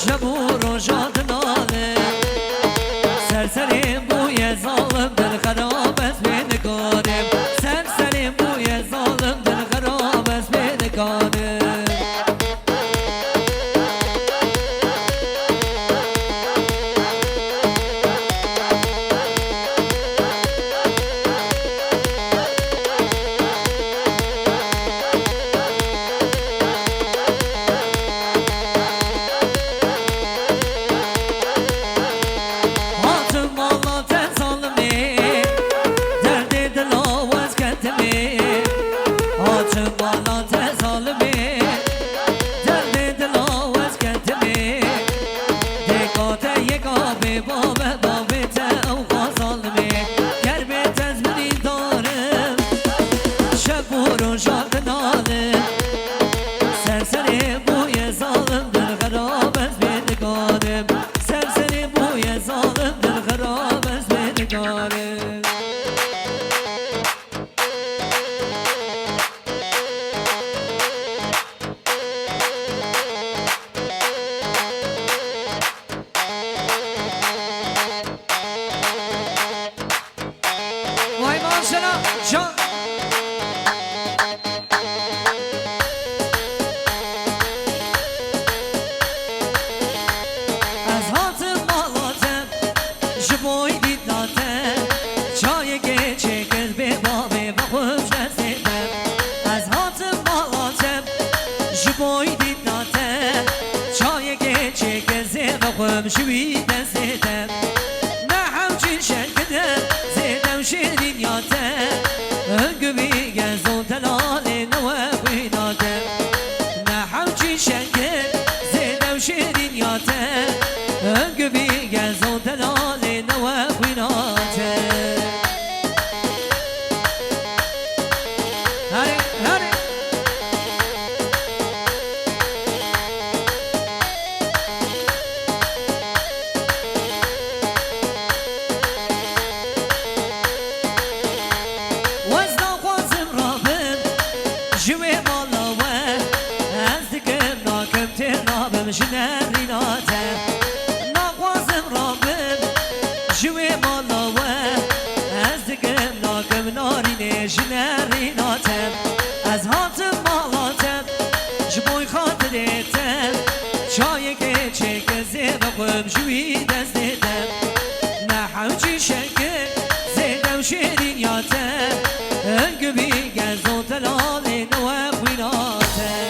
شبو روشات ناله سرسریم بوی ظالم دل خراب از بینکانم سرسریم بوی ظالم دل خراب از بینکانم شوي دزيدم نحو جنشن كده زيدم شيرين ياتم انقبي جزو تلالي نوابي ناتم نحو جنشن كده زيدم شيرين ياتم انقبي جزو تلالي نوابي ناتم هاري هاري جناري ناتم ناقوازم رابم جوي مالاوه ازدقم ناقم ناريني جناري ناتم از هاتم مالاتم جبوي خاطريتم شايك چك زيبقم جوي دزدم نحو جي شكل زيدم شيرين ياتم انقبي قزو تلالي نوافي ناتم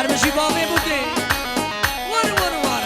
هرمشي بابي بودي ور ور ور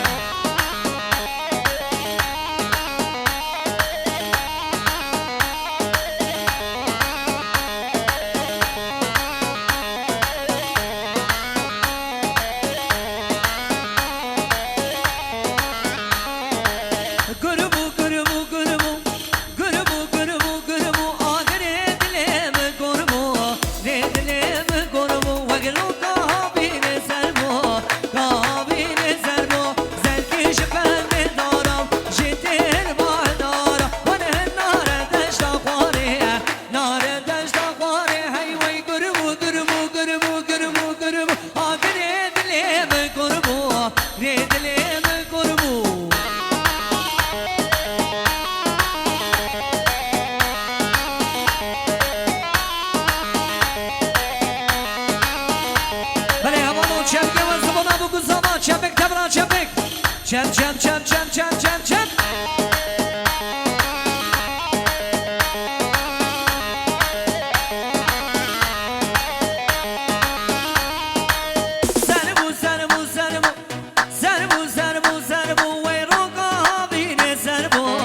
Çem çem çem çem çem çem çem Serbu serbu serbu Serbu serbu serbu Veyro kabine serbu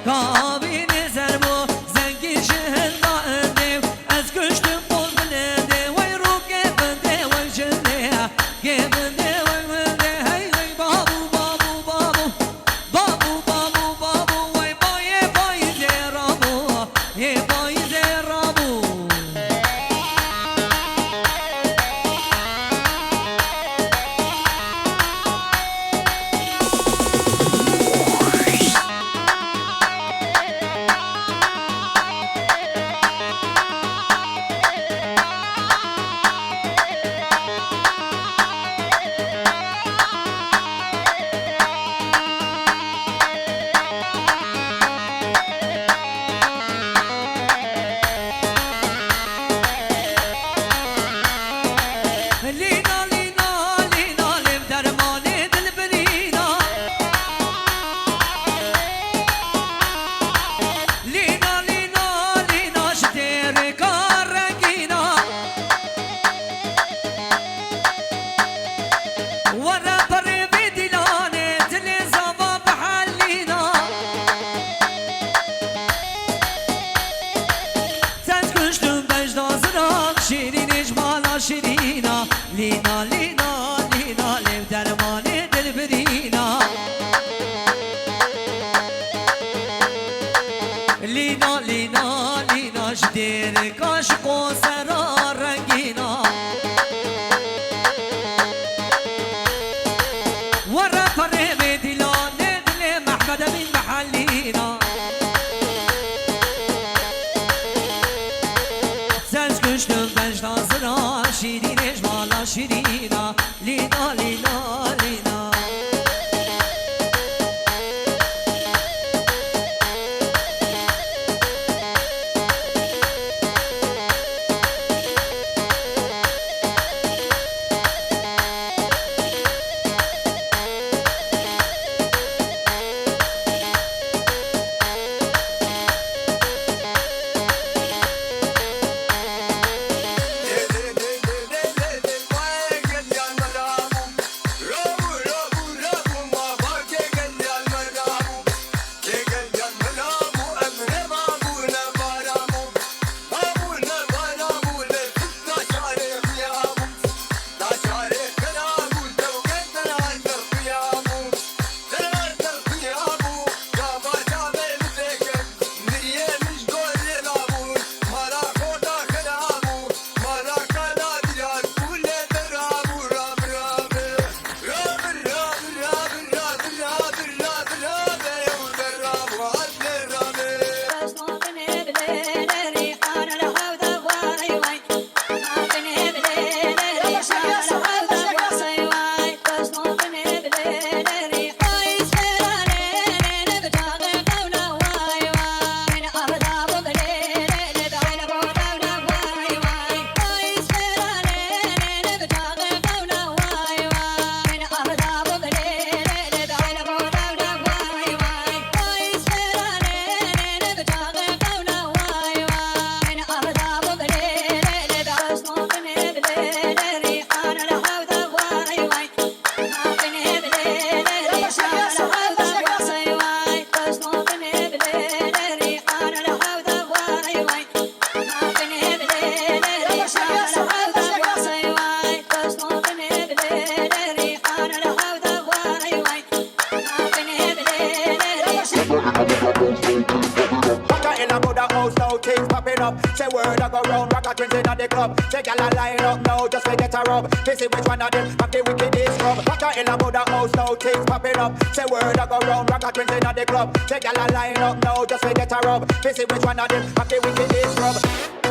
Kabine serbu Zengin şehirda ödev Ez güçtüm bozulede Veyro gebende vecinde Gebende شیرینا لینا لینا لینا لب درمان دل برینا لینا لینا لینا شدیر کاشق و سرا رنگینا ورا فرم دلان دل محمد من محلینا سنج کشتم بجناز شیرینش مالا شیرینا لینا لینا لینا up. Say word I go round, rock a twins in the club. Say gyal a line up now, just to get a rub. This is which one of them have the wickedest rub. Rock a in about the house now, things popping up. Say word I go round, rock a twins in the club. Say gyal a line up now, just to get a rub. This is which one of them have the wickedest rub.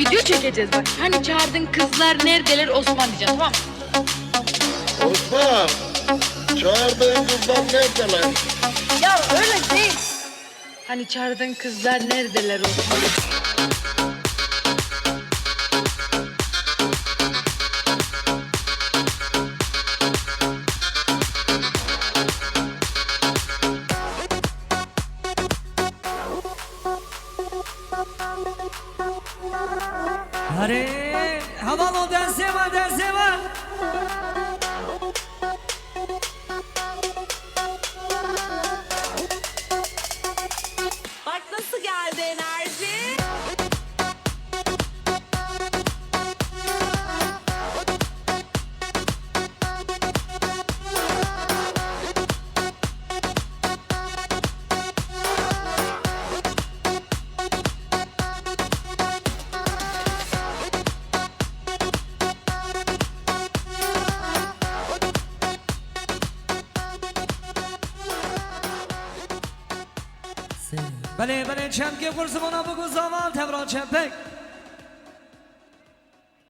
video çekeceğiz bak. Hani çağırdığın kızlar neredeler Osman diyeceğim, tamam mı? Osman, çağırdığın kızlar neredeler? Ya öyle değil. Hani çağırdığın kızlar neredeler Osman? Hadi havalı dansı var, dansı var. Bak nasıl geldi enerji. بله بله چند که قرص مانا بگو زمان تبران چند پک